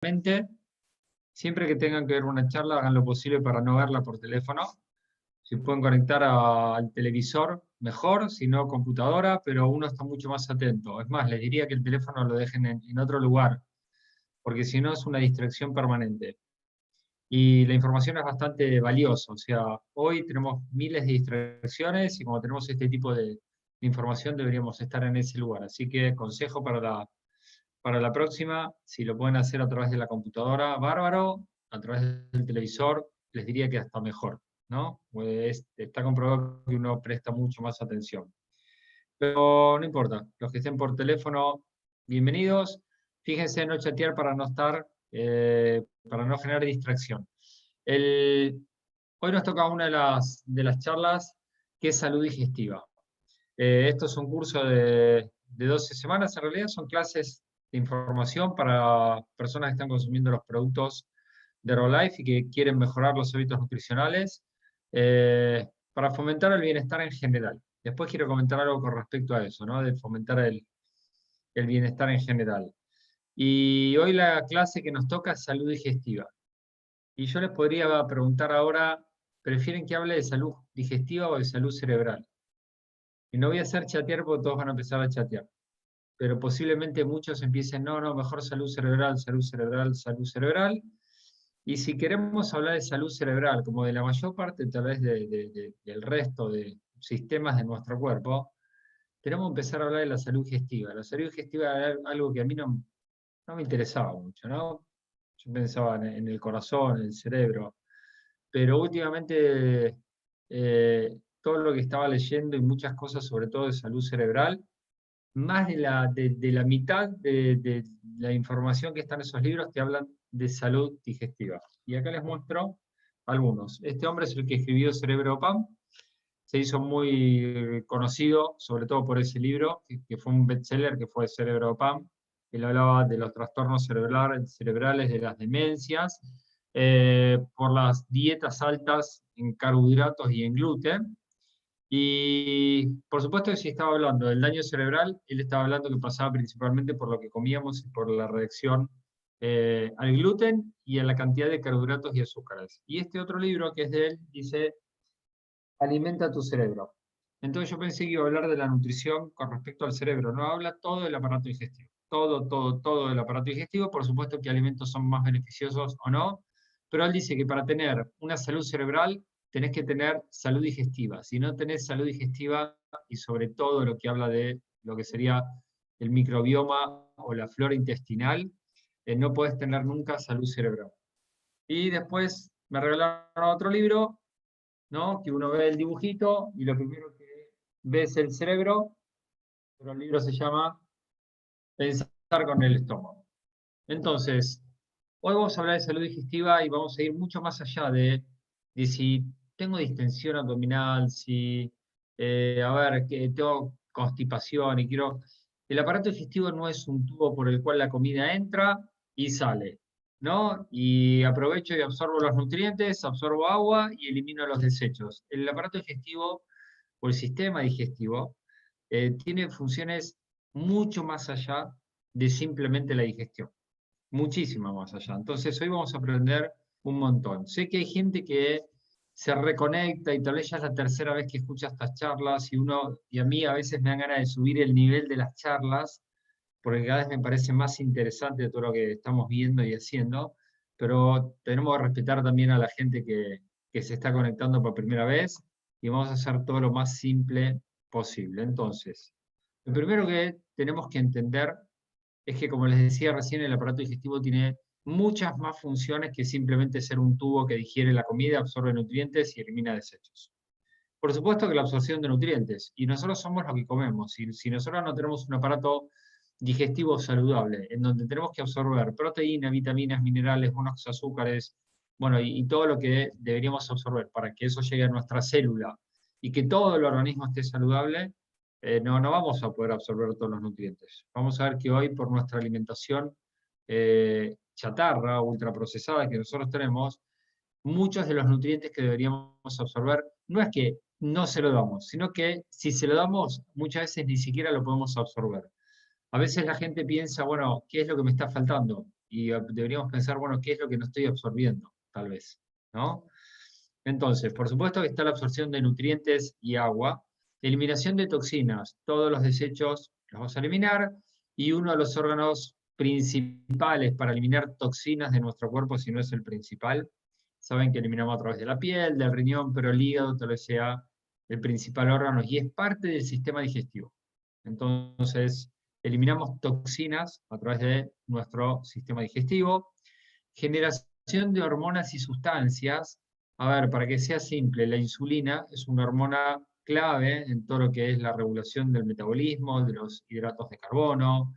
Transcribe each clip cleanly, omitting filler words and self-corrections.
Siempre que tengan que ver una charla, hagan lo posible para no verla por teléfono. Si pueden conectar al televisor, mejor, si no, computadora, pero uno está mucho más atento. Es más, les diría que el teléfono lo dejen en otro lugar, porque si no es una distracción permanente. Y la información es bastante valiosa, o sea, hoy tenemos miles de distracciones y como tenemos este tipo de información deberíamos estar en ese lugar. Así que consejo para la próxima, si lo pueden hacer a través de la computadora, bárbaro, a través del televisor, les diría que hasta mejor, ¿no? Pues está comprobado que uno presta mucho más atención. Pero no importa, los que estén por teléfono, bienvenidos. Fíjense en no chatear para no estar, para no generar distracción. Hoy nos toca una de las charlas que es salud digestiva. Esto es un curso de 12 semanas, en realidad son clases de información para personas que están consumiendo los productos de Herbalife y que quieren mejorar los hábitos nutricionales para fomentar el bienestar en general. Después quiero comentar algo con respecto a eso, ¿no? De fomentar el bienestar en general. Y hoy la clase que nos toca es salud digestiva. Y yo les podría preguntar ahora, ¿prefieren que hable de salud digestiva o de salud cerebral? Y no voy a hacer chatear porque todos van a empezar a chatear. Pero posiblemente muchos empiecen, no, no, mejor salud cerebral, salud cerebral, salud cerebral. Y si queremos hablar de salud cerebral, como de la mayor parte tal vez del resto de sistemas de nuestro cuerpo, tenemos que empezar a hablar de la salud digestiva. La salud digestiva era algo que a mí no me interesaba mucho, ¿no? Yo pensaba en el corazón, en el cerebro, pero últimamente todo lo que estaba leyendo y muchas cosas, sobre todo de salud cerebral, más de la mitad de la información que está en esos libros te hablan de salud digestiva. Y acá les muestro algunos. Este hombre es el que escribió Cerebro PAM, se hizo muy conocido, sobre todo por ese libro, que fue un bestseller, que fue Cerebro PAM. Él hablaba de los trastornos cerebrales, de las demencias, por las dietas altas en carbohidratos y en gluten. Y por supuesto que si estaba hablando del daño cerebral, él estaba hablando que pasaba principalmente por lo que comíamos y por la reacción al gluten y a la cantidad de carbohidratos y azúcares. Y este otro libro que es de él dice, alimenta tu cerebro. Entonces yo pensé que iba a hablar de la nutrición con respecto al cerebro. No habla todo del aparato digestivo. Todo del aparato digestivo. Por supuesto que alimentos son más beneficiosos o no, pero él dice que para tener una salud cerebral tenés que tener salud digestiva. Si no tenés salud digestiva y sobre todo lo que habla de lo que sería el microbioma o la flora intestinal, no podés tener nunca salud cerebral. Y después me regalaron otro libro, ¿no? Que uno ve el dibujito y lo primero que ve es el cerebro, pero el libro se llama Pensar con el estómago. Entonces, hoy vamos a hablar de salud digestiva y vamos a ir mucho más allá de si tengo distensión abdominal, si, a ver, que tengo constipación y quiero... El aparato digestivo no es un tubo por el cual la comida entra y sale, ¿no? Y aprovecho y absorbo los nutrientes, absorbo agua y elimino los desechos. El aparato digestivo o el sistema digestivo tiene funciones mucho más allá de simplemente la digestión, muchísimo más allá. Entonces hoy vamos a aprender un montón. Sé que hay gente que se reconecta y tal vez ya es la tercera vez que escucha estas charlas y a mí a veces me dan ganas de subir el nivel de las charlas porque cada vez me parece más interesante todo lo que estamos viendo y haciendo, pero tenemos que respetar también a la gente que se está conectando por primera vez y vamos a hacer todo lo más simple posible. Entonces, lo primero que tenemos que entender es que, como les decía recién, el aparato digestivo tiene muchas más funciones que simplemente ser un tubo que digiere la comida, absorbe nutrientes y elimina desechos. Por supuesto que la absorción de nutrientes, y nosotros somos lo que comemos. Si nosotros no tenemos un aparato digestivo saludable, en donde tenemos que absorber proteínas, vitaminas, minerales, buenos azúcares, bueno, y todo lo que deberíamos absorber para que eso llegue a nuestra célula y que todo el organismo esté saludable, no vamos a poder absorber todos los nutrientes. Vamos a ver que hoy por nuestra alimentación chatarra, ultraprocesada que nosotros tenemos, muchos de los nutrientes que deberíamos absorber, no es que no se lo damos, sino que si se lo damos, muchas veces ni siquiera lo podemos absorber. A veces la gente piensa, bueno, ¿qué es lo que me está faltando? y deberíamos pensar, bueno, ¿qué es lo que no estoy absorbiendo? Tal vez, ¿no? Entonces, por supuesto que está la absorción de nutrientes y agua, eliminación de toxinas, todos los desechos los vamos a eliminar, y uno de los órganos principales para eliminar toxinas de nuestro cuerpo, si no es el principal, saben que eliminamos a través de la piel, del riñón, pero el hígado tal vez sea el principal órgano y es parte del sistema digestivo. Entonces, eliminamos toxinas a través de nuestro sistema digestivo, generación de hormonas y sustancias. A ver, para que sea simple, la insulina es una hormona clave en todo lo que es la regulación del metabolismo, de los hidratos de carbono,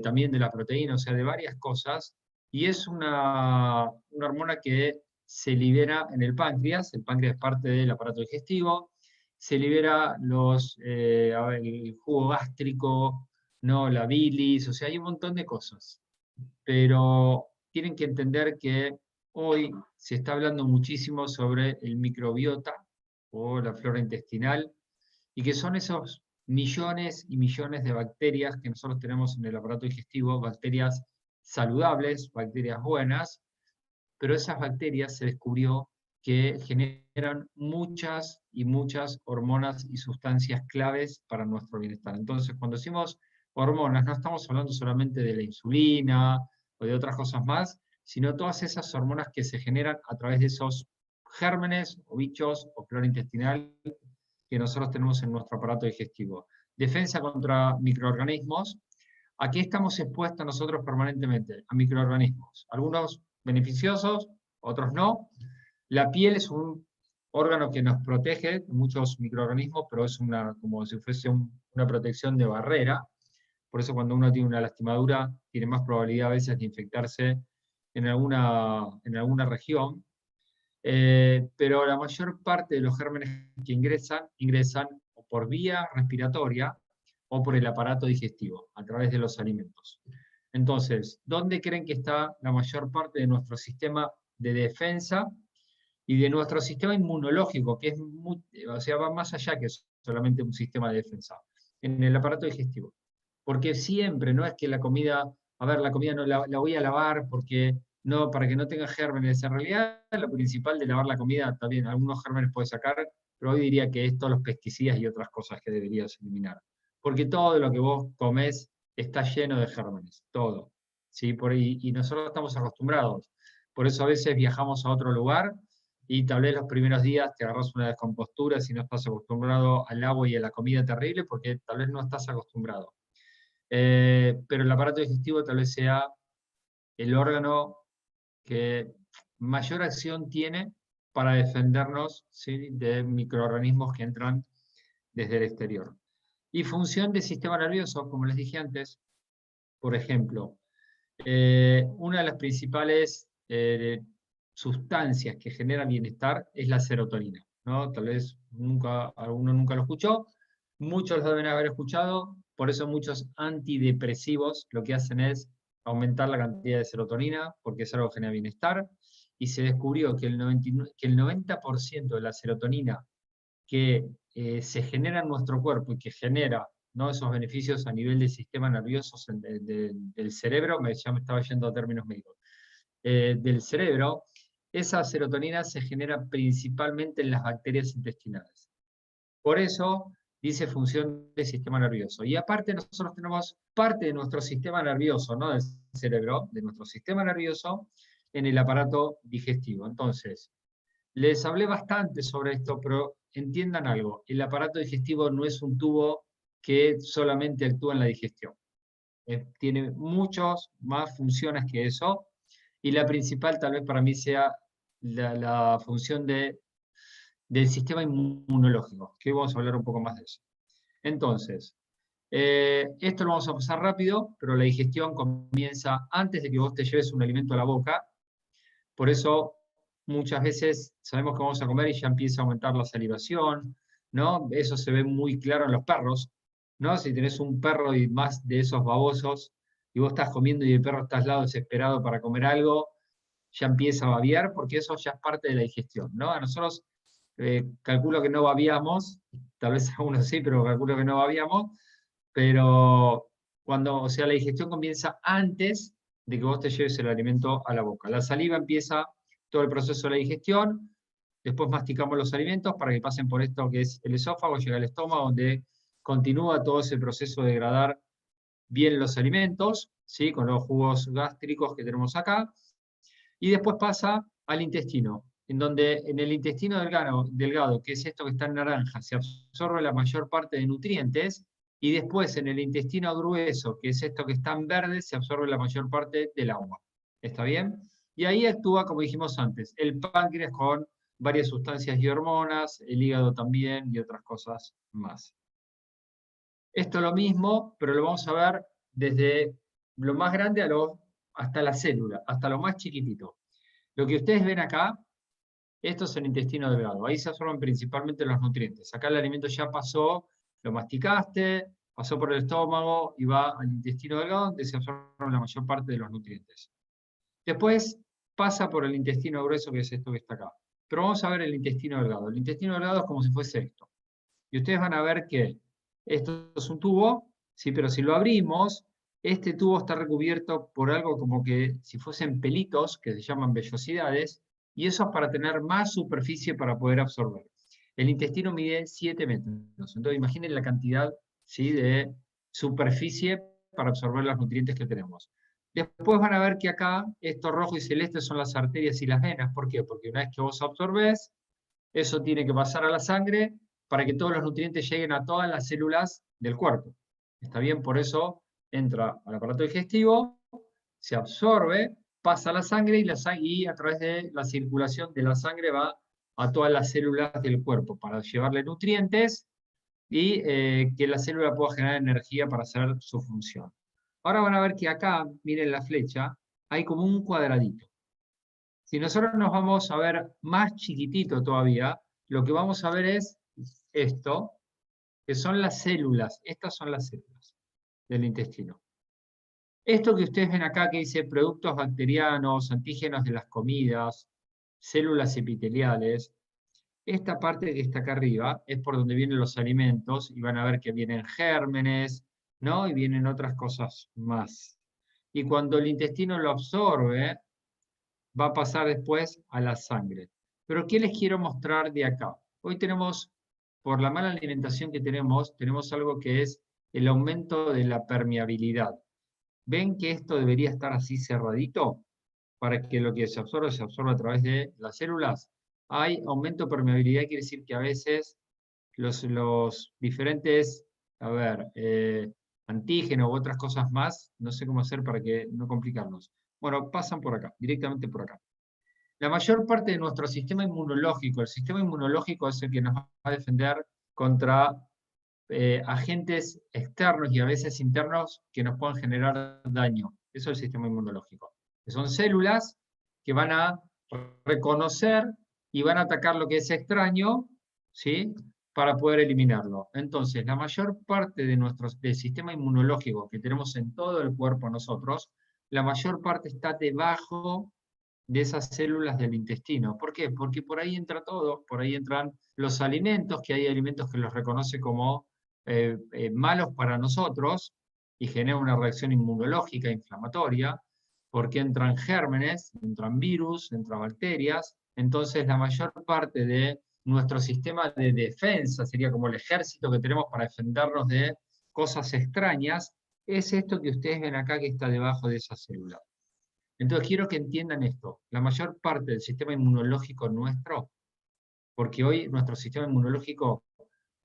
también de la proteína, o sea, de varias cosas, y es una hormona que se libera en el páncreas es parte del aparato digestivo, se libera el jugo gástrico, ¿no? La bilis, o sea, hay un montón de cosas. Pero tienen que entender que hoy se está hablando muchísimo sobre el microbiota o la flora intestinal, y que son esos millones y millones de bacterias que nosotros tenemos en el aparato digestivo, bacterias saludables, bacterias buenas, pero esas bacterias se descubrió que generan muchas y muchas hormonas y sustancias claves para nuestro bienestar. Entonces, cuando decimos hormonas, no estamos hablando solamente de la insulina o de otras cosas más, sino todas esas hormonas que se generan a través de esos gérmenes o bichos o flora intestinal que nosotros tenemos en nuestro aparato digestivo. Defensa contra microorganismos. ¿A qué estamos expuestos nosotros permanentemente? A microorganismos. Algunos beneficiosos, otros no. La piel es un órgano que nos protege de muchos microorganismos, pero es como si fuese una protección de barrera. Por eso cuando uno tiene una lastimadura, tiene más probabilidad a veces de infectarse en alguna región. Pero la mayor parte de los gérmenes que ingresan o por vía respiratoria o por el aparato digestivo, a través de los alimentos. Entonces, ¿dónde creen que está la mayor parte de nuestro sistema de defensa y de nuestro sistema inmunológico, que o sea, va más allá que solamente un sistema de defensa? En el aparato digestivo. Porque siempre, no es que la comida, a ver, la comida no la voy a lavar porque no, para que no tenga gérmenes. En realidad, lo principal de lavar la comida, también algunos gérmenes puedes sacar, pero hoy diría que es todos los pesticidas y otras cosas que deberías eliminar. Porque todo lo que vos comés está lleno de gérmenes, todo. ¿Sí? Y nosotros estamos acostumbrados. Por eso a veces viajamos a otro lugar y tal vez los primeros días te agarras una descompostura si no estás acostumbrado al agua y a la comida terrible, porque tal vez no estás acostumbrado. Pero el aparato digestivo tal vez sea el órgano que mayor acción tiene para defendernos, ¿sí?, de microorganismos que entran desde el exterior. Y función del sistema nervioso, como les dije antes, por ejemplo, una de las principales sustancias que generan bienestar es la serotonina, ¿no? Tal vez alguno nunca lo escuchó, muchos lo deben haber escuchado, por eso muchos antidepresivos lo que hacen es aumentar la cantidad de serotonina, porque es algo que genera bienestar, y se descubrió que el 90% de la serotonina que se genera en nuestro cuerpo y que genera, ¿no?, esos beneficios a nivel del sistema nervioso del cerebro, ya me estaba yendo a términos médicos, del cerebro, esa serotonina se genera principalmente en las bacterias intestinales. Por eso dice función del sistema nervioso. Y aparte nosotros tenemos parte de nuestro sistema nervioso, no del cerebro, de nuestro sistema nervioso, en el aparato digestivo. Entonces, les hablé bastante sobre esto, pero entiendan algo, el aparato digestivo no es un tubo que solamente actúa en la digestión. Tiene muchas más funciones que eso, y la principal tal vez para mí sea la función del sistema inmunológico, que hoy vamos a hablar un poco más de eso. Entonces, esto lo vamos a pasar rápido, pero la digestión comienza antes de que vos te lleves un alimento a la boca. Por eso muchas veces sabemos que vamos a comer y ya empieza a aumentar la salivación, ¿no? Eso se ve muy claro en los perros, ¿no? Si tenés un perro y más de esos babosos, y vos estás comiendo y el perro está al lado desesperado para comer algo, ya empieza a babear, porque eso ya es parte de la digestión, ¿no? A nosotros calculo que no babeamos, tal vez algunos sí, pero calculo que no babeamos, pero o sea, la digestión comienza antes de que vos te lleves el alimento a la boca. La saliva empieza todo el proceso de la digestión, después masticamos los alimentos para que pasen por esto que es el esófago, llega al estómago, donde continúa todo ese proceso de degradar bien los alimentos, ¿sí? Con los jugos gástricos que tenemos acá, y después pasa al intestino, en donde en el intestino delgado, que es esto que está en naranja, se absorbe la mayor parte de nutrientes, y después en el intestino grueso, que es esto que está en verde, se absorbe la mayor parte del agua. ¿Está bien? Y ahí actúa, como dijimos antes, el páncreas con varias sustancias y hormonas, el hígado también y otras cosas más. Esto es lo mismo, pero lo vamos a ver desde lo más grande hasta la célula, hasta lo más chiquitito. Lo que ustedes ven acá, esto es el intestino delgado. Ahí se absorben principalmente los nutrientes. Acá el alimento ya pasó, lo masticaste, pasó por el estómago y va al intestino delgado, donde se absorben la mayor parte de los nutrientes. Después pasa por el intestino grueso, que es esto que está acá. Pero vamos a ver el intestino delgado. El intestino delgado es como si fuese esto. Y ustedes van a ver que esto es un tubo, ¿sí? Pero si lo abrimos, este tubo está recubierto por algo como que si fuesen pelitos, que se llaman vellosidades, y eso es para tener más superficie para poder absorber. El intestino mide 7 metros, entonces imaginen la cantidad, ¿sí? De superficie para absorber los nutrientes que tenemos. Después van a ver que acá, esto rojo y celeste son las arterias y las venas. ¿Por qué? Porque una vez que vos absorbés, eso tiene que pasar a la sangre para que todos los nutrientes lleguen a todas las células del cuerpo. ¿Está bien? Por eso entra al aparato digestivo, se absorbe, pasa a la sangre y a través de la circulación de la sangre va a todas las células del cuerpo para llevarle nutrientes y que la célula pueda generar energía para hacer su función. Ahora van a ver que acá, miren la flecha, hay como un cuadradito. Si nosotros nos vamos a ver más chiquitito todavía, lo que vamos a ver es esto, que son las células. Estas son las células del intestino. Esto que ustedes ven acá que dice productos bacterianos, antígenos de las comidas, células epiteliales, esta parte que está acá arriba es por donde vienen los alimentos y van a ver que vienen gérmenes, ¿no? Y vienen otras cosas más. Y cuando el intestino lo absorbe, va a pasar después a la sangre. Pero ¿qué les quiero mostrar de acá? Hoy tenemos, por la mala alimentación que tenemos algo que es el aumento de la permeabilidad. ¿Ven que esto debería estar así cerradito? Para que lo que se absorba a través de las células. Hay aumento de permeabilidad, quiere decir que a veces los diferentes, a ver, antígenos u otras cosas más, no sé cómo hacer para que no complicarnos. Bueno, pasan por acá, directamente por acá. La mayor parte de nuestro sistema inmunológico, el sistema inmunológico es el que nos va a defender contra agentes externos y a veces internos que nos puedan generar daño. Eso es el sistema inmunológico. Que son células que van a reconocer y van a atacar lo que es extraño, ¿sí? Para poder eliminarlo. Entonces, la mayor parte del sistema inmunológico que tenemos en todo el cuerpo nosotros, la mayor parte está debajo de esas células del intestino. ¿Por qué? Porque por ahí entra todo, por ahí entran los alimentos, que hay alimentos que los reconoce como malos para nosotros y genera una reacción inmunológica inflamatoria, porque entran gérmenes, entran virus, entran bacterias. Entonces la mayor parte de nuestro sistema de defensa, sería como el ejército que tenemos para defendernos de cosas extrañas, es esto que ustedes ven acá que está debajo de esa célula. Entonces quiero que entiendan esto. La mayor parte del sistema inmunológico nuestro, porque hoy nuestro sistema inmunológico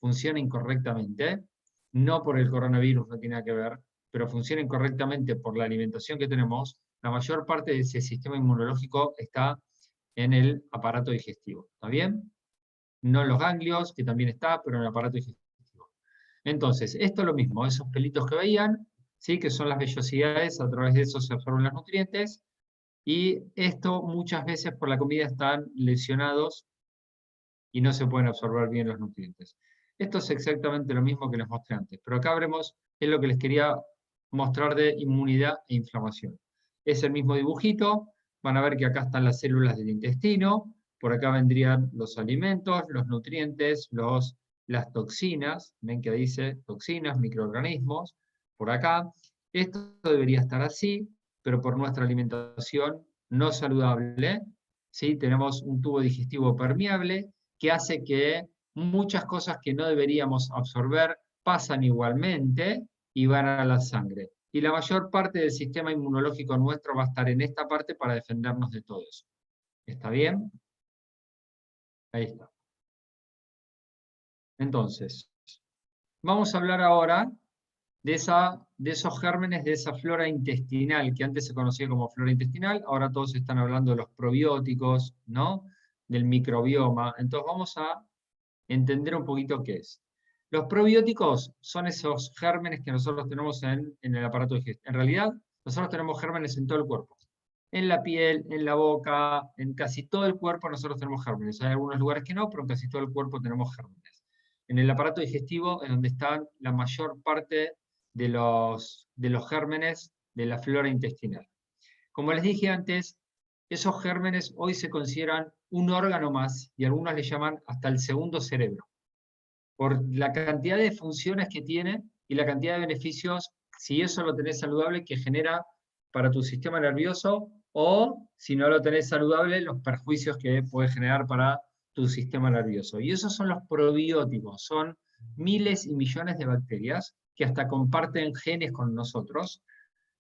funciona incorrectamente, no por el coronavirus, no tiene nada que ver, pero funciona incorrectamente por la alimentación que tenemos, la mayor parte de ese sistema inmunológico está en el aparato digestivo. ¿Está bien? No en los ganglios, que también está, pero en el aparato digestivo. Entonces, esto es lo mismo, esos pelitos que veían, ¿sí? Que son las vellosidades, a través de eso se absorben los nutrientes, y esto muchas veces por la comida están lesionados y no se pueden absorber bien los nutrientes. Esto es exactamente lo mismo que les mostré antes, pero acá veremos, es lo que les quería mostrar de inmunidad e inflamación. Es el mismo dibujito, van a ver que acá están las células del intestino, por acá vendrían los alimentos, los nutrientes, las toxinas, ven que dice toxinas, microorganismos, por acá. Esto debería estar así, pero por nuestra alimentación no saludable, ¿sí? Tenemos un tubo digestivo permeable que hace que muchas cosas que no deberíamos absorber pasan igualmente y van a la sangre. Y la mayor parte del sistema inmunológico nuestro va a estar en esta parte para defendernos de todo eso. ¿Está bien? Ahí está. Entonces, vamos a hablar ahora de esos gérmenes, de esa flora intestinal, que antes se conocía como flora intestinal, ahora todos están hablando de los probióticos, ¿no? Del microbioma. Entonces vamos a entender un poquito qué es. Los probióticos son esos gérmenes que nosotros tenemos en el aparato digestivo. En realidad, nosotros tenemos gérmenes en todo el cuerpo. En la piel, en la boca, en casi todo el cuerpo nosotros tenemos gérmenes. Hay algunos lugares que no, pero en casi todo el cuerpo tenemos gérmenes. En el aparato digestivo es donde están la mayor parte de los gérmenes de la flora intestinal. Como les dije antes, esos gérmenes hoy se consideran un órgano más y algunos le llaman hasta el segundo cerebro, por la cantidad de funciones que tiene y la cantidad de beneficios, si eso lo tenés saludable, que genera para tu sistema nervioso, o si no lo tenés saludable, los perjuicios que puede generar para tu sistema nervioso. Y esos son los probióticos, son miles y millones de bacterias que hasta comparten genes con nosotros,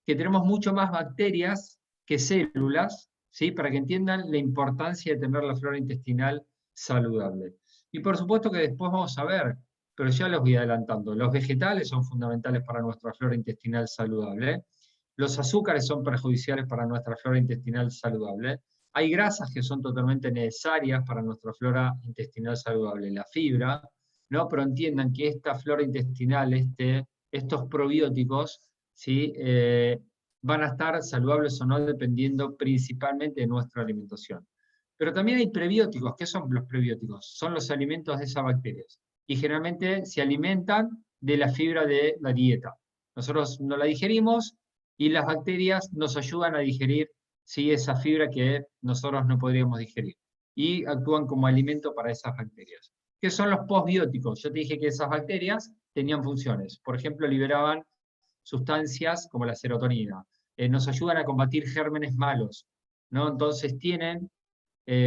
que tenemos mucho más bacterias que células, ¿sí? Para que entiendan la importancia de tener la flora intestinal saludable. Y por supuesto que después vamos a ver, pero ya los voy adelantando, los vegetales son fundamentales para nuestra flora intestinal saludable, los azúcares son perjudiciales para nuestra flora intestinal saludable, hay grasas que son totalmente necesarias para nuestra flora intestinal saludable, la fibra, ¿no? Pero entiendan que esta flora intestinal, estos probióticos, ¿sí? Van a estar saludables o no dependiendo principalmente de nuestra alimentación. Pero también hay prebióticos. ¿Qué son los prebióticos? Son los alimentos de esas bacterias. Y generalmente se alimentan de la fibra de la dieta. Nosotros no la digerimos y las bacterias nos ayudan a digerir, ¿sí? Esa fibra que nosotros no podríamos digerir. Y actúan como alimento para esas bacterias. ¿Qué son los posbióticos? Yo te dije que esas bacterias tenían funciones. Por ejemplo, liberaban sustancias como la serotonina. Nos ayudan a combatir gérmenes malos, ¿no? Entonces tienen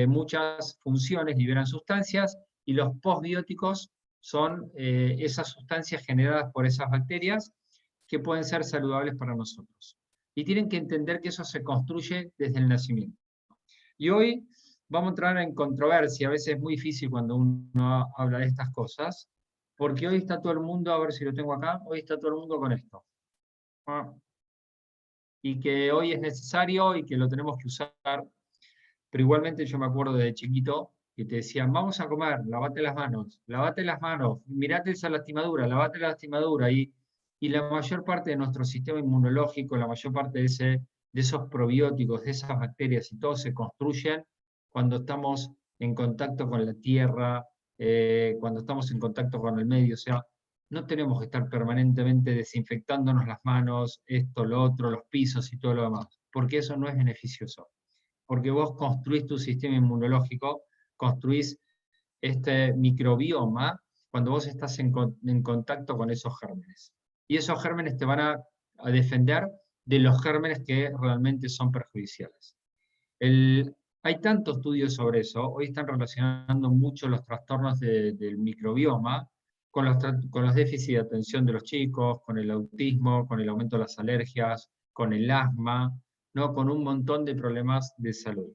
muchas funciones, liberan sustancias, y los posbióticos son esas sustancias generadas por esas bacterias que pueden ser saludables para nosotros. Y tienen que entender que eso se construye desde el nacimiento. Y hoy vamos a entrar en controversia, a veces es muy difícil cuando uno habla de estas cosas, porque hoy está todo el mundo, a ver si lo tengo acá, hoy está todo el mundo con esto. Y que hoy es necesario y que lo tenemos que usar, pero igualmente yo me acuerdo de chiquito que te decían, vamos a comer, lavate las manos, mirate esa lastimadura, lavate la lastimadura, y la mayor parte de nuestro sistema inmunológico, la mayor parte de esos probióticos, de esas bacterias y todo se construyen cuando estamos en contacto con la tierra, cuando estamos en contacto con el medio, o sea, no tenemos que estar permanentemente desinfectándonos las manos, esto, lo otro, los pisos y todo lo demás, porque eso no es beneficioso. Porque vos construís tu sistema inmunológico, construís este microbioma cuando vos estás en contacto con esos gérmenes. Y esos gérmenes te van a defender de los gérmenes que realmente son perjudiciales. Hay tantos estudios sobre eso, hoy están relacionando mucho los trastornos del microbioma con los déficits de atención de los chicos, con el autismo, con el aumento de las alergias, con el asma, ¿no? Con un montón de problemas de salud.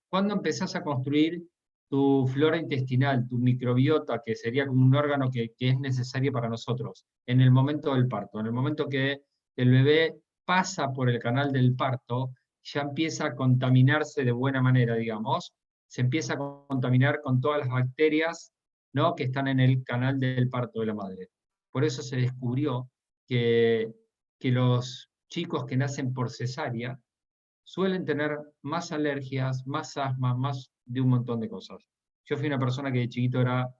Cuando empezás a construir tu flora intestinal, tu microbiota, que sería como un órgano que es necesario para nosotros, en el momento del parto, en el momento que el bebé pasa por el canal del parto, ya empieza a contaminarse de buena manera, digamos, se empieza a contaminar con todas las bacterias, ¿no? Que están en el canal del parto de la madre. Por eso se descubrió que los chicos que nacen por cesárea suelen tener más alergias, más asma, más de un montón de cosas. Yo fui una persona que de chiquito era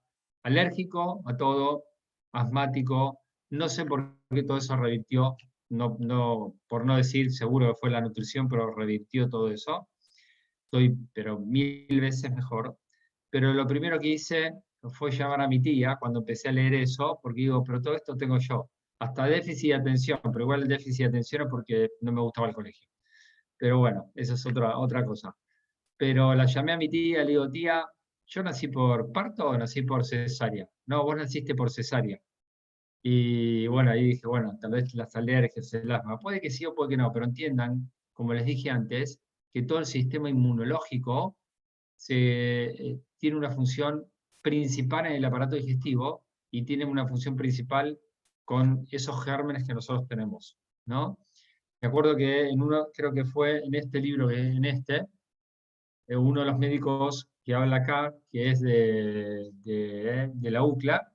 alérgico a todo, asmático, no sé por qué todo eso revirtió, por no decir seguro que fue la nutrición, pero revirtió todo eso. Estoy, pero 1000 veces mejor. Pero lo primero que hice fue llamar a mi tía cuando empecé a leer eso, porque digo, pero todo esto tengo yo. Hasta déficit de atención, pero igual el déficit de atención es porque no me gustaba el colegio. pero bueno, esa es otra cosa. Pero la llamé a mi tía, le digo, tía, ¿yo nací por parto o nací por cesárea? No, vos naciste por cesárea. Y bueno, ahí dije, bueno, tal vez las alergias, el asma, puede que sí o puede que no, pero entiendan, como les dije antes, que todo el sistema inmunológico tiene una función principal en el aparato digestivo y tiene una función principal con esos gérmenes que nosotros tenemos, ¿no? Me acuerdo que en uno, creo que fue en este libro, uno de los médicos que habla acá, que es de la UCLA,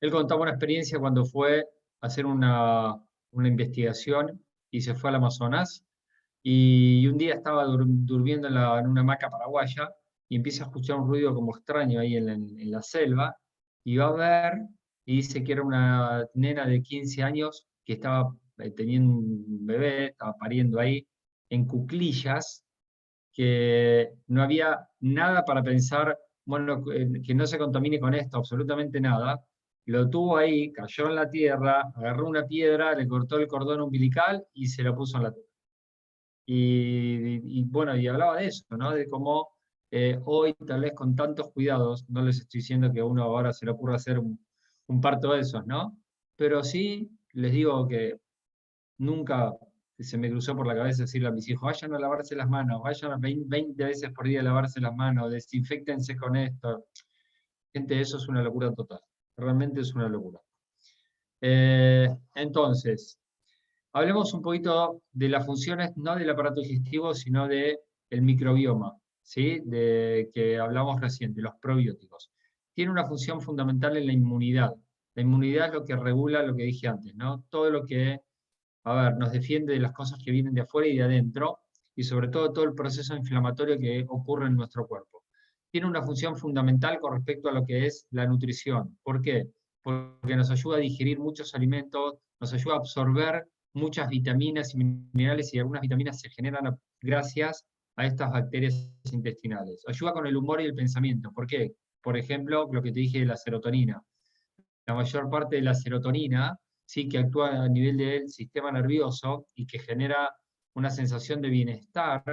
él contaba una experiencia cuando fue a hacer una investigación y se fue al Amazonas. Y un día estaba durmiendo en una hamaca paraguaya y empieza a escuchar un ruido como extraño ahí en la selva. Y va a ver y dice que era una nena de 15 años que estaba teniendo un bebé, estaba pariendo ahí en cuclillas, que no había nada para pensar, bueno, que no se contamine con esto, absolutamente nada. Lo tuvo ahí, cayó en la tierra, agarró una piedra, le cortó el cordón umbilical y se lo puso en la tierra. Y bueno, y hablaba de eso, ¿no? De cómo hoy, tal vez con tantos cuidados, no les estoy diciendo que a uno ahora se le ocurra hacer un parto de esos, ¿no? Pero sí les digo que nunca se me cruzó por la cabeza decirle a mis hijos, vayan a lavarse las manos, vayan 20 veces por día a lavarse las manos, desinfectense con esto. Gente, eso es una locura total. Realmente es una locura. Entonces, hablemos un poquito de las funciones, no del aparato digestivo, sino del microbioma, ¿sí? De que hablamos recién, de los probióticos. Tiene una función fundamental en la inmunidad. La inmunidad es lo que regula lo que dije antes, ¿no? Todo lo que, a ver, nos defiende de las cosas que vienen de afuera y de adentro, y sobre todo el proceso inflamatorio que ocurre en nuestro cuerpo. Tiene una función fundamental con respecto a lo que es la nutrición. ¿Por qué? Porque nos ayuda a digerir muchos alimentos, nos ayuda a absorber muchas vitaminas y minerales, y algunas vitaminas se generan gracias a estas bacterias intestinales. Ayuda con el humor y el pensamiento. ¿Por qué? Por ejemplo, lo que te dije de la serotonina. La mayor parte de la serotonina, sí, que actúa a nivel del sistema nervioso y que genera una sensación de bienestar,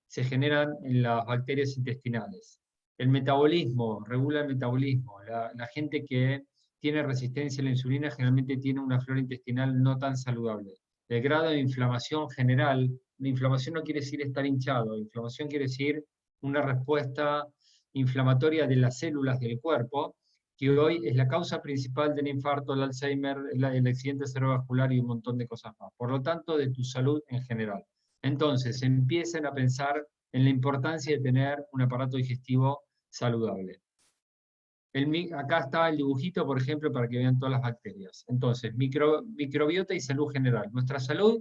se generan en las bacterias intestinales. El metabolismo, regula el metabolismo. La gente que tiene resistencia a la insulina generalmente tiene una flora intestinal no tan saludable. El grado de inflamación general, la inflamación no quiere decir estar hinchado, inflamación quiere decir una respuesta inflamatoria de las células del cuerpo, que hoy es la causa principal del infarto, el Alzheimer, el accidente cerebrovascular y un montón de cosas más. Por lo tanto, de tu salud en general. Entonces, empiecen a pensar en la importancia de tener un aparato digestivo saludable. Acá está el dibujito, por ejemplo, para que vean todas las bacterias. Entonces, microbiota y salud general. Nuestra salud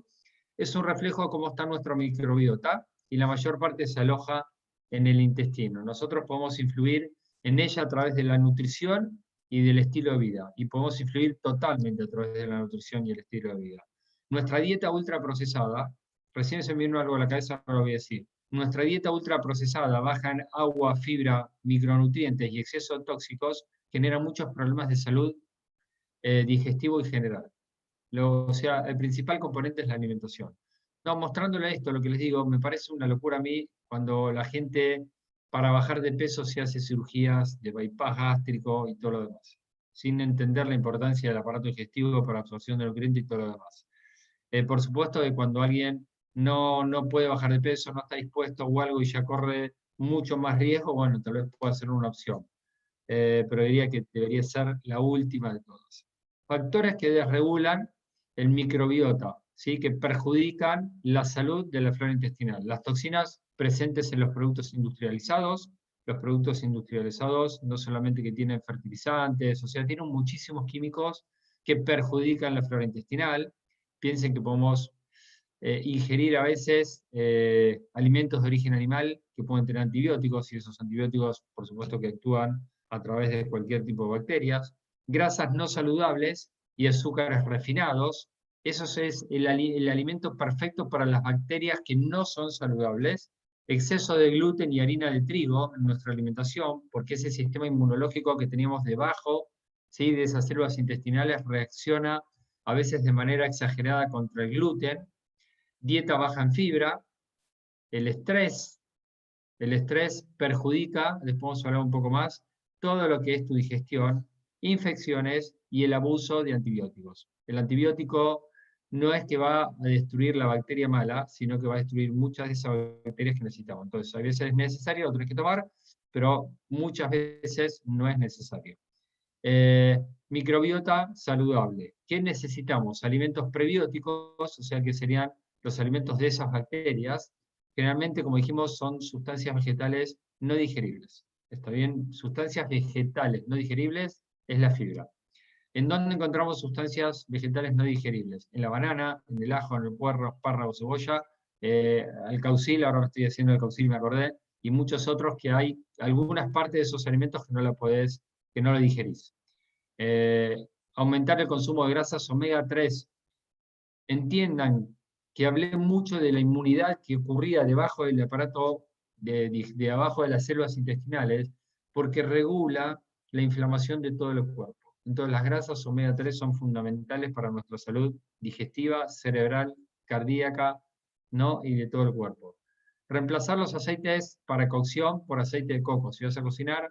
es un reflejo de cómo está nuestro microbiota y la mayor parte se aloja en el intestino. Nosotros podemos influir en ella a través de la nutrición y del estilo de vida, y podemos influir totalmente a través de la nutrición y el estilo de vida. Nuestra dieta ultraprocesada, recién se me vino algo a la cabeza, no lo voy a decir. Nuestra dieta ultraprocesada, baja en agua, fibra, micronutrientes y exceso de tóxicos, genera muchos problemas de salud digestivo y general. O sea, el principal componente es la alimentación. No, mostrándole esto, lo que les digo, me parece una locura a mí cuando la gente para bajar de peso se hace cirugías de bypass gástrico y todo lo demás, sin entender la importancia del aparato digestivo para absorción de nutrientes y todo lo demás. Por supuesto que cuando alguien no puede bajar de peso, no está dispuesto o algo y ya corre mucho más riesgo, bueno, tal vez pueda ser una opción. Pero diría que debería ser la última de todas. Factores que desregulan el microbiota, ¿sí? Que perjudican la salud de la flora intestinal. Las toxinas presentes en los productos industrializados no solamente que tienen fertilizantes, o sea, tienen muchísimos químicos que perjudican la flora intestinal. Piensen que podemos ingerir a veces alimentos de origen animal que pueden tener antibióticos, y esos antibióticos, por supuesto, que actúan a través de cualquier tipo de bacterias, grasas no saludables y azúcares refinados. Eso es el alimento perfecto para las bacterias que no son saludables. Exceso de gluten y harina de trigo en nuestra alimentación, porque ese sistema inmunológico que teníamos debajo, ¿sí?, de esas células intestinales reacciona a veces de manera exagerada contra el gluten. Dieta baja en fibra, El estrés perjudica, después vamos a hablar un poco más, todo lo que es tu digestión, infecciones y el abuso de antibióticos. El antibiótico no es que va a destruir la bacteria mala, sino que va a destruir muchas de esas bacterias que necesitamos. Entonces, a veces es necesario, otras hay que tomar, pero muchas veces no es necesario. Microbiota saludable. ¿Qué necesitamos? Alimentos prebióticos, o sea que serían los alimentos de esas bacterias. Generalmente, como dijimos, son sustancias vegetales no digeribles. ¿Está bien? Sustancias vegetales no digeribles es la fibra. ¿En dónde encontramos sustancias vegetales no digeribles? En la banana, en el ajo, en el puerro, espárrago, cebolla, alcaucil, ahora me estoy haciendo alcaucil, me acordé, y muchos otros que hay algunas partes de esos alimentos que no que no la digerís. Aumentar el consumo de grasas omega 3. Entiendan que hablé mucho de la inmunidad que ocurría debajo del aparato, de abajo de las células intestinales, porque regula la inflamación de todo el cuerpo. Entonces las grasas omega 3 son fundamentales para nuestra salud digestiva, cerebral, cardíaca, ¿no? Y de todo el cuerpo. Reemplazar los aceites para cocción por aceite de coco. Si vas a cocinar,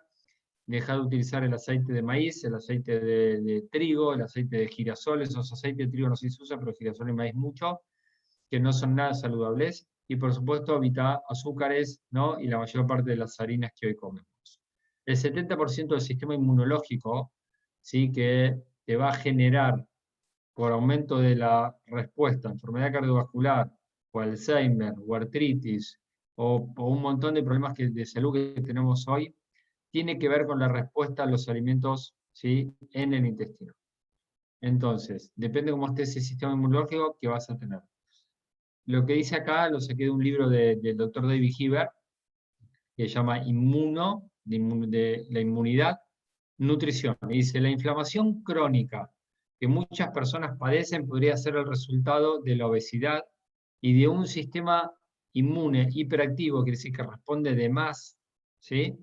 deja de utilizar el aceite de maíz, el aceite de trigo, el aceite de girasol. Esos aceites de trigo no se usan, pero girasol y maíz mucho, que no son nada saludables. Y por supuesto, evita azúcares, ¿no? Y la mayor parte de las harinas que hoy comemos. El 70% del sistema inmunológico, ¿sí? Que te va a generar, por aumento de la respuesta, enfermedad cardiovascular, o Alzheimer, o artritis, o un montón de problemas de salud que tenemos hoy, tiene que ver con la respuesta a los alimentos, ¿sí? En el intestino. Entonces, depende de cómo esté ese sistema inmunológico que vas a tener. Lo que dice acá lo saqué de un libro del doctor David Hibbert, que se llama de la inmunidad, nutrición. Y dice, la inflamación crónica que muchas personas padecen podría ser el resultado de la obesidad y de un sistema inmune hiperactivo, quiere decir que responde de más, ¿sí?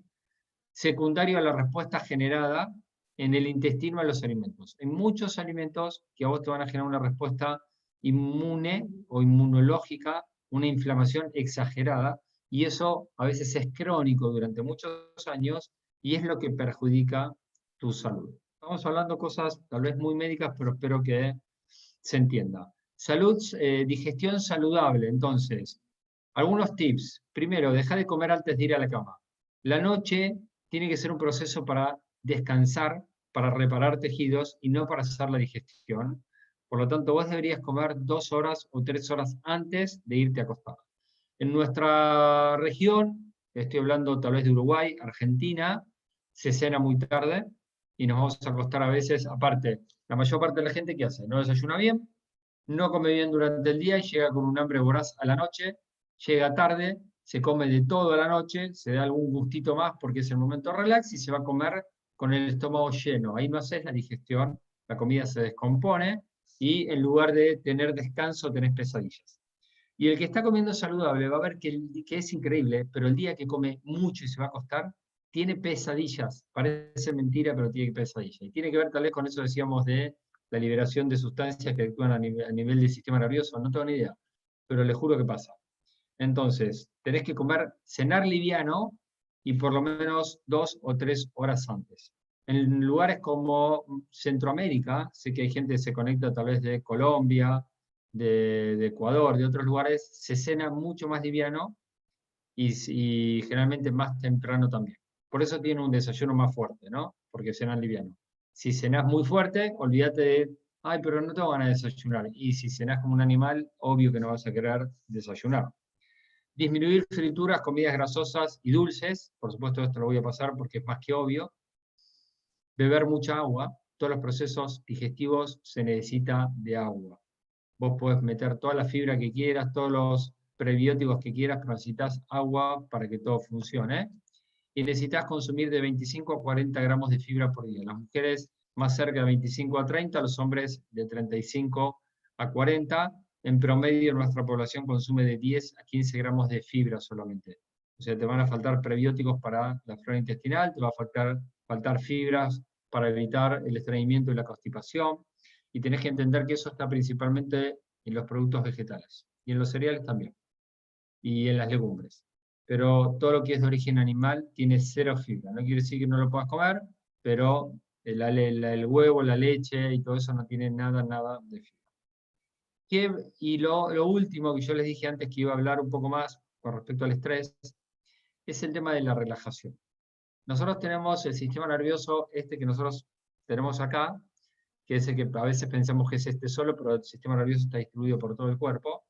Secundario a la respuesta generada en el intestino a los alimentos. Hay muchos alimentos que a vos te van a generar una respuesta inmune o inmunológica, una inflamación exagerada, y eso a veces es crónico durante muchos años y es lo que perjudica tu salud. Estamos hablando cosas tal vez muy médicas, pero espero que se entienda. Salud, digestión saludable, entonces, algunos tips. Primero, deja de comer antes de ir a la cama. La noche tiene que ser un proceso para descansar, para reparar tejidos y no para hacer la digestión. Por lo tanto, vos deberías comer 2 horas o 3 horas antes de irte a acostar. En nuestra región, estoy hablando tal vez de Uruguay, Argentina, se cena muy tarde y nos vamos a acostar a veces, aparte, la mayor parte de la gente, ¿qué hace? No desayuna bien, no come bien durante el día y llega con un hambre voraz a la noche, llega tarde, se come de todo a la noche, se da algún gustito más porque es el momento relax y se va a comer con el estómago lleno. Ahí no haces la digestión, la comida se descompone y en lugar de tener descanso tenés pesadillas. Y el que está comiendo saludable va a ver que es increíble, pero el día que come mucho y se va a acostar, tiene pesadillas. Parece mentira, pero tiene pesadillas. Y tiene que ver tal vez con eso decíamos de la liberación de sustancias que actúan a nivel del sistema nervioso. No tengo ni idea, pero les juro que pasa. Entonces, tenés que cenar liviano y por lo menos 2 o 3 horas antes. En lugares como Centroamérica, sé que hay gente que se conecta tal vez de Colombia, de Ecuador, de otros lugares, se cena mucho más liviano y generalmente más temprano también. Por eso tienen un desayuno más fuerte, ¿no? Porque cenan liviano. Si cenás muy fuerte, olvídate de, ay, pero no tengo ganas de desayunar. Y si cenás como un animal, obvio que no vas a querer desayunar. Disminuir frituras, comidas grasosas y dulces. Por supuesto, esto lo voy a pasar porque es más que obvio. Beber mucha agua. Todos los procesos digestivos se necesita de agua. Vos podés meter toda la fibra que quieras, todos los prebióticos que quieras, pero necesitas agua para que todo funcione. Y necesitas consumir de 25 a 40 gramos de fibra por día. Las mujeres más cerca de 25 a 30, los hombres de 35 a 40. En promedio, nuestra población consume de 10 a 15 gramos de fibra solamente. O sea, te van a faltar prebióticos para la flora intestinal, te va a faltar fibras para evitar el estreñimiento y la constipación. Y tenés que entender que eso está principalmente en los productos vegetales y en los cereales también. y en las legumbres. Pero todo lo que es de origen animal tiene cero fibra. No quiere decir que no lo puedas comer, pero el huevo, la leche y todo eso no tiene nada, nada de fibra. Y lo último que yo les dije antes que iba a hablar un poco más con respecto al estrés, es el tema de la relajación. Nosotros tenemos el sistema nervioso, este que nosotros tenemos acá, que es el que a veces pensamos que es este solo, pero el sistema nervioso está distribuido por todo el cuerpo,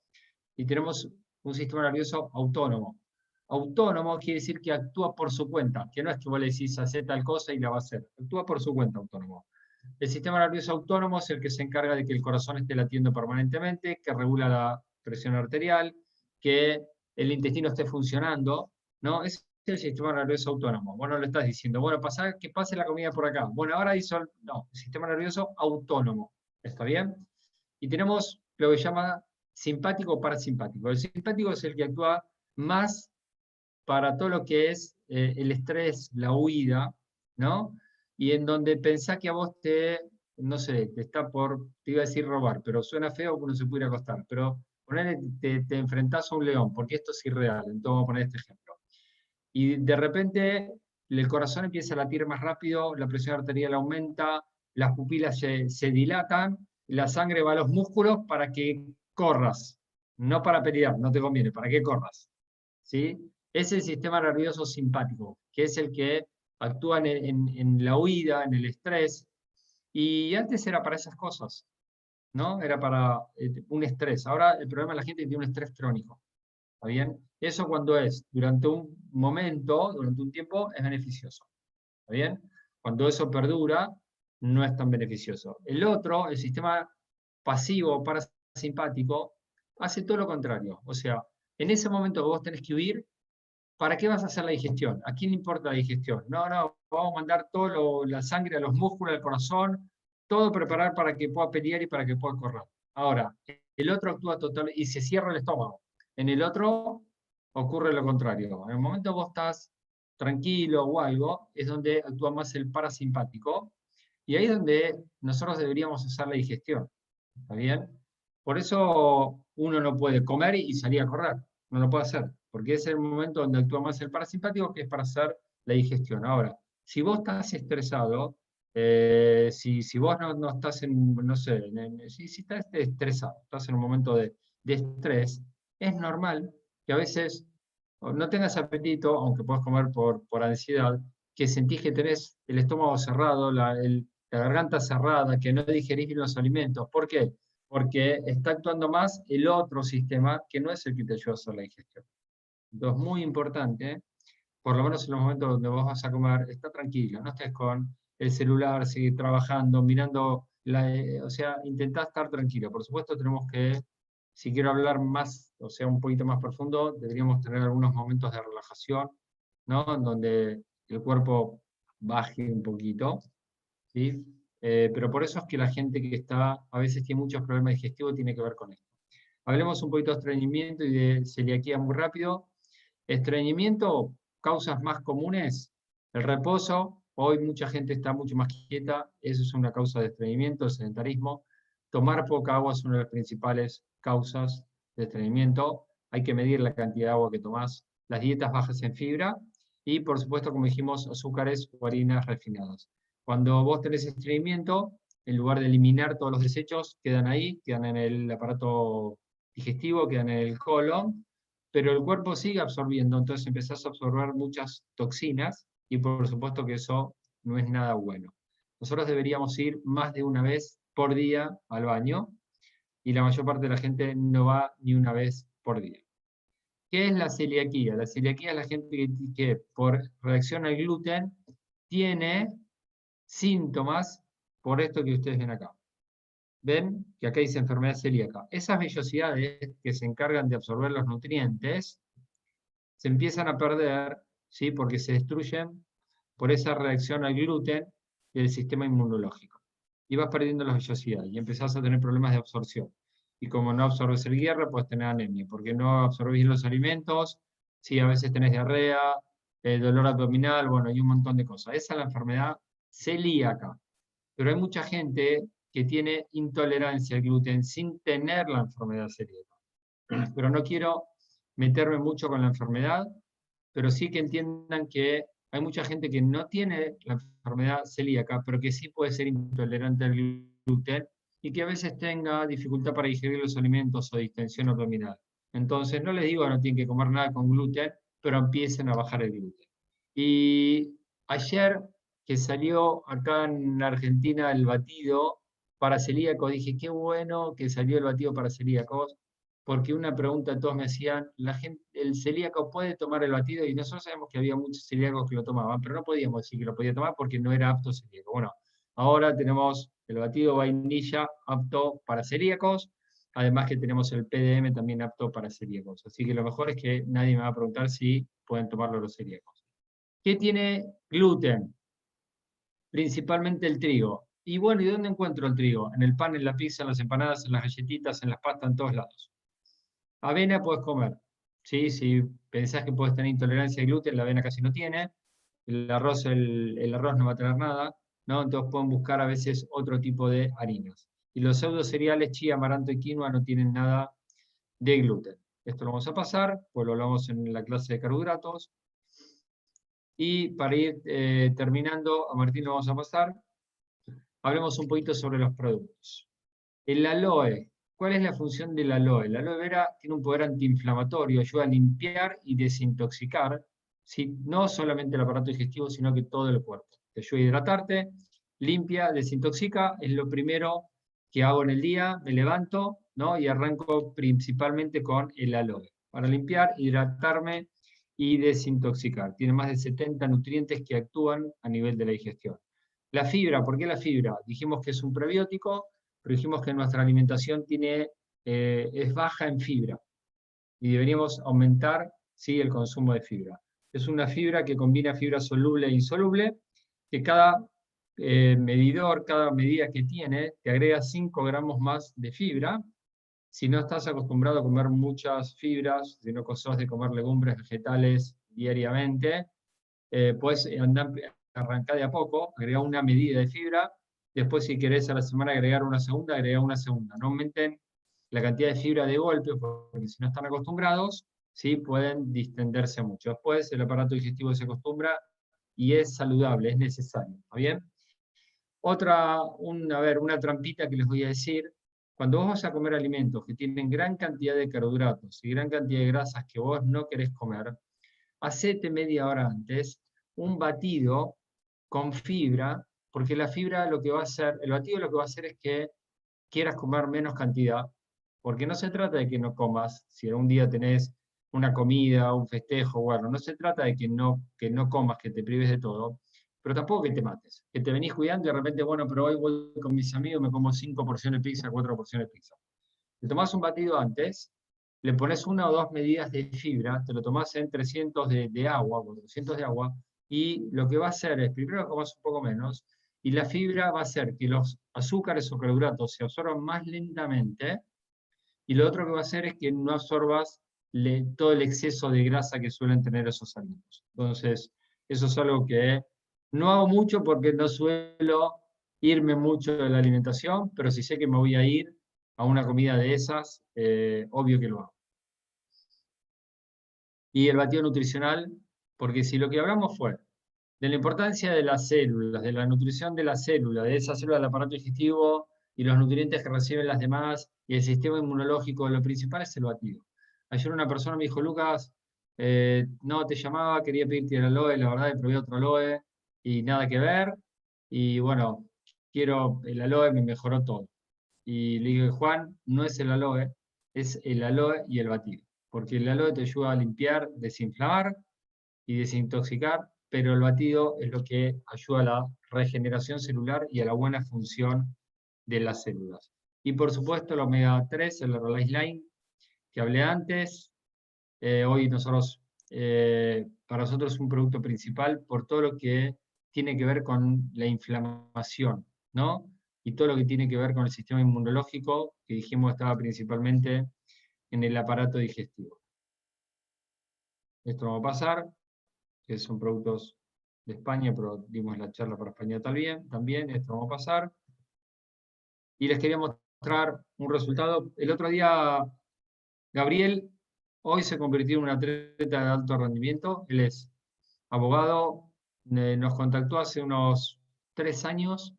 y tenemos un sistema nervioso autónomo. Autónomo quiere decir que actúa por su cuenta, que no es que vos le decís hacer tal cosa y la va a hacer, actúa por su cuenta autónomo. El sistema nervioso autónomo es el que se encarga de que el corazón esté latiendo permanentemente, que regula la presión arterial, que el intestino esté funcionando, ¿no? Es el sistema nervioso autónomo. Vos no lo estás diciendo, bueno, que pase la comida por acá. Bueno, ahora hizo, no, el sistema nervioso autónomo. ¿Está bien? Y tenemos lo que se llama simpático o parasimpático. El simpático es el que actúa más para todo lo que es el estrés, la huida, ¿no? Y en donde pensá que a vos no sé, te iba a decir robar, pero suena feo que uno se pudiera acostar, pero ponele, te enfrentás a un león, porque esto es irreal, entonces vamos a poner este ejemplo. Y de repente el corazón empieza a latir más rápido, la presión arterial aumenta, las pupilas se dilatan, la sangre va a los músculos para que corras, no para pelear, no te conviene, para que corras. ¿Sí? Es el sistema nervioso simpático, que es el que actúa en la huida, en el estrés, y antes era para esas cosas, ¿no? Era para un estrés. Ahora el problema es la gente que tiene un estrés crónico. ¿Está bien? Eso cuando es durante un momento, durante un tiempo, es beneficioso. ¿Está bien? Cuando eso perdura, no es tan beneficioso. El otro, el sistema pasivo parasimpático, hace todo lo contrario. O sea, en ese momento que vos tenés que huir, ¿para qué vas a hacer la digestión? ¿A quién le importa la digestión? No, no, vamos a mandar toda la sangre a los músculos, al corazón, todo preparar para que pueda pelear y para que pueda correr. Ahora, el otro actúa total y se cierra el estómago. En el otro ocurre lo contrario. En el momento que vos estás tranquilo o algo, es donde actúa más el parasimpático y ahí es donde nosotros deberíamos hacer la digestión. ¿Está bien? Por eso uno no puede comer y salir a correr. No lo puede hacer, porque es el momento donde actúa más el parasimpático, que es para hacer la digestión. Ahora, si vos estás estresado, si vos no estás no sé, si estás estresado, estás en un momento de estrés, es normal que a veces no tengas apetito, aunque puedas comer por ansiedad, que sentís que tenés el estómago cerrado, la garganta cerrada, que no digerís bien los alimentos. ¿Por qué? Porque está actuando más el otro sistema que no es el que te ayuda a hacer la digestión. Entonces, muy importante, por lo menos en los momentos donde vos vas a comer, está tranquilo, no estés con el celular, seguir trabajando, mirando, o sea, intentá estar tranquilo. Por supuesto, tenemos que, si quiero hablar más, o sea, un poquito más profundo, deberíamos tener algunos momentos de relajación, ¿no? En donde el cuerpo baje un poquito, ¿sí? Pero por eso es que la gente que a veces tiene muchos problemas digestivos, tiene que ver con esto. Hablemos un poquito de estreñimiento y de celiaquía muy rápido. Estreñimiento, causas más comunes, el reposo. Hoy mucha gente está mucho más quieta, eso es una causa de estreñimiento, el sedentarismo. Tomar poca agua es una de las principales causas de estreñimiento. Hay que medir la cantidad de agua que tomás. Las dietas bajas en fibra y, por supuesto, como dijimos, azúcares o harinas refinadas. Cuando vos tenés estreñimiento, en lugar de eliminar todos los desechos, quedan ahí, quedan en el aparato digestivo, quedan en el colon, pero el cuerpo sigue absorbiendo, entonces empezás a absorber muchas toxinas y por supuesto que eso no es nada bueno. Nosotros deberíamos ir más de una vez por día al baño y la mayor parte de la gente no va ni una vez por día. ¿Qué es la celiaquía? La celiaquía es la gente que por reacción al gluten tiene síntomas por esto que ustedes ven acá. Ven que acá dice enfermedad celíaca. Esas vellosidades que se encargan de absorber los nutrientes se empiezan a perder, ¿sí? Porque se destruyen por esa reacción al gluten del sistema inmunológico. Y vas perdiendo las vellosidades y empezás a tener problemas de absorción. Y como no absorbes el hierro, puedes tener anemia, porque no absorbís los alimentos, sí, a veces tenés diarrea, dolor abdominal, bueno, y un montón de cosas. Esa es la enfermedad celíaca. Pero hay mucha gente que tiene intolerancia al gluten sin tener la enfermedad celíaca. Pero no quiero meterme mucho con la enfermedad, pero sí que entiendan que hay mucha gente que no tiene la enfermedad celíaca, pero que sí puede ser intolerante al gluten y que a veces tenga dificultad para digerir los alimentos o distensión abdominal. Entonces, no les digo que no tienen que comer nada con gluten, pero empiecen a bajar el gluten. Y ayer que salió acá en Argentina el batido para celíacos, dije, qué bueno que salió el batido para celíacos, porque una pregunta todos me hacían, la gente, ¿el celíaco puede tomar el batido? Y nosotros sabemos que había muchos celíacos que lo tomaban, pero no podíamos decir que lo podía tomar porque no era apto celíaco. Bueno, ahora tenemos el batido vainilla apto para celíacos, además que tenemos el PDM también apto para celíacos. Así que lo mejor es que nadie me va a preguntar si pueden tomarlo los celíacos. ¿Qué tiene gluten? Principalmente el trigo. Y bueno, ¿y dónde encuentro el trigo? En el pan, en la pizza, en las empanadas, en las galletitas, en las pastas, en todos lados. Avena puedes comer. ¿Sí? Si pensás que puedes tener intolerancia al gluten, la avena casi no tiene. El arroz no va a tener nada, ¿no? Entonces pueden buscar a veces otro tipo de harinas. Y los pseudo cereales, chía, amaranto y quinoa no tienen nada de gluten. Esto lo vamos a pasar, pues lo hablamos en la clase de carbohidratos. Y para ir terminando, a Martín lo vamos a pasar, hablemos un poquito sobre los productos. El aloe. ¿Cuál es la función del aloe? El aloe vera tiene un poder antiinflamatorio, ayuda a limpiar y desintoxicar, ¿sí? No solamente el aparato digestivo, sino que todo el cuerpo. Te ayuda a hidratarte, limpia, desintoxica, es lo primero que hago en el día, me levanto, ¿no? Y arranco principalmente con el aloe, para limpiar, hidratarme y desintoxicar. Tiene más de 70 nutrientes que actúan a nivel de la digestión. La fibra, ¿por qué la fibra? Dijimos que es un prebiótico, pero dijimos que nuestra alimentación es baja en fibra y deberíamos aumentar, ¿sí?, el consumo de fibra. Es una fibra que combina fibra soluble e insoluble, que cada medidor, cada medida que tiene, te agrega 5 gramos más de fibra. Si no estás acostumbrado a comer muchas fibras, si no sos de comer legumbres, vegetales diariamente, puedes arrancar de a poco, agregar una medida de fibra. Después, si querés a la semana agregar una segunda, agrega una segunda. No aumenten la cantidad de fibra de golpe, porque si no están acostumbrados, ¿sí?, pueden distenderse mucho. Después, el aparato digestivo se acostumbra y es saludable, es necesario. ¿Está bien? Una trampita que les voy a decir. Cuando vos vas a comer alimentos que tienen gran cantidad de carbohidratos y gran cantidad de grasas que vos no querés comer, hacete media hora antes un batido con fibra, porque la fibra lo que va a hacer, el batido lo que va a hacer es que quieras comer menos cantidad, porque no se trata de que no comas, si un día tenés una comida, un festejo, bueno, no se trata de que no comas, que te prives de todo, pero tampoco que te mates, que te venís cuidando y de repente, bueno, pero hoy voy con mis amigos, me como 5 porciones de pizza, 4 porciones de pizza. Te tomás un batido antes, le pones 1 o 2 medidas de fibra, te lo tomás en 300 de agua, 400 de agua, y lo que va a hacer es, primero comas un poco menos, y la fibra va a hacer que los azúcares o carbohidratos se absorban más lentamente, y lo otro que va a hacer es que no absorbas todo el exceso de grasa que suelen tener esos alimentos. Entonces, eso es algo que no hago mucho porque no suelo irme mucho de la alimentación, pero si sé que me voy a ir a una comida de esas, obvio que lo hago. Y el batido nutricional, porque si lo que hablamos fue de la importancia de las células, de la nutrición de la célula, de esa célula del aparato digestivo y los nutrientes que reciben las demás y el sistema inmunológico, lo principal es el batido. Ayer una persona me dijo, Lucas, no, te llamaba, quería pedirte el aloe, la verdad, probé otro aloe y nada que ver. Y bueno, quiero el aloe, me mejoró todo. Y le dije, Juan, no es el aloe, es el aloe y el batido. Porque el aloe te ayuda a limpiar, desinflamar y desintoxicar, pero el batido es lo que ayuda a la regeneración celular y a la buena función de las células. Y por supuesto el omega 3, el Relice Line, que hablé antes. Hoy para nosotros es un producto principal por todo lo que tiene que ver con la inflamación, ¿no? Y todo lo que tiene que ver con el sistema inmunológico, que dijimos estaba principalmente en el aparato digestivo. Esto va a pasar, que son productos de España, pero dimos la charla para España también, esto va a pasar. Y les quería mostrar un resultado. El otro día, Gabriel Hoy se convirtió en un atleta de alto rendimiento. Él es abogado, nos contactó hace unos 3 años,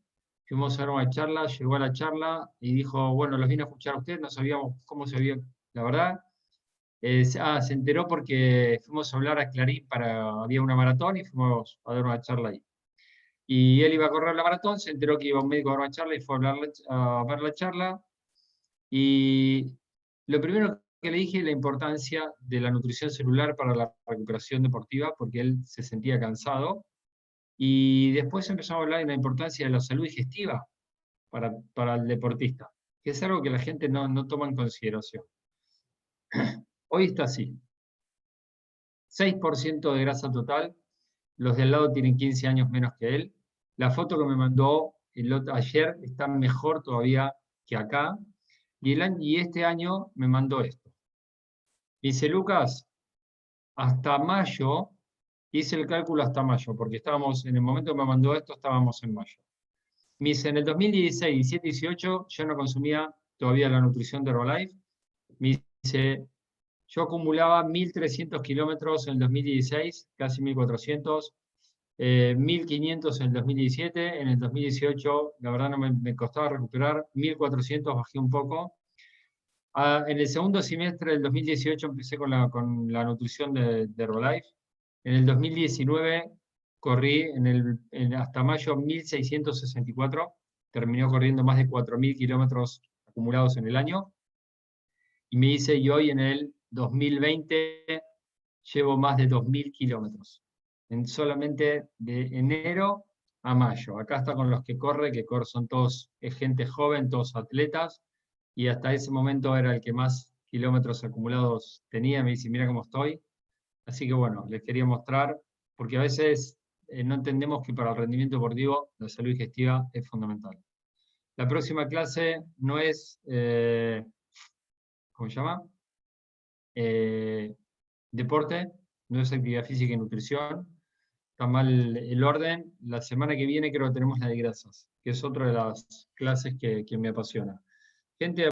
fuimos a dar una charla, llegó a la charla y dijo, bueno, los vine a escuchar a ustedes, no sabíamos cómo se veía, la verdad. Se enteró porque fuimos a hablar a Clarín había una maratón y fuimos a dar una charla ahí. Y él iba a correr la maratón, se enteró que iba un médico a dar una charla y fue a, a ver la charla. Y lo primero que le dije es la importancia de la nutrición celular para la recuperación deportiva, porque él se sentía cansado. Y después empezamos a hablar de la importancia de la salud digestiva para el deportista, que es algo que la gente no toma en consideración. Hoy está así, 6% de grasa total, los de al lado tienen 15 años menos que él. La foto que me mandó ayer está mejor todavía que acá, y este año me mandó esto. Dice, Lucas, hasta mayo, hice el cálculo hasta mayo, porque estábamos, en el momento que me mandó esto, estábamos en mayo. Me dice, en el 2016, 17, 18, yo no consumía todavía la nutrición de Herbalife. Me dice, yo acumulaba 1.300 kilómetros en el 2016, casi 1.400, 1.500 en el 2017, en el 2018, la verdad no me costaba recuperar, 1.400, bajé un poco. En el segundo semestre del 2018 empecé con la nutrición de Herbalife. En el 2019 corrí hasta mayo 1.664, terminó corriendo más de 4.000 kilómetros acumulados en el año. Y me dice, y hoy en el 2020 llevo más de 2.000 kilómetros, solamente de enero a mayo. Acá está con los que son todos gente joven, todos atletas, y hasta ese momento era el que más kilómetros acumulados tenía. Me dice, mira cómo estoy. Así que bueno, les quería mostrar, porque a veces no entendemos que para el rendimiento deportivo la salud digestiva es fundamental. La próxima clase no es, ¿cómo se llama? Deporte, no es actividad física y nutrición. Está mal el orden. La semana que viene creo que tenemos la de grasas, que es otra de las clases que me apasiona. Gente,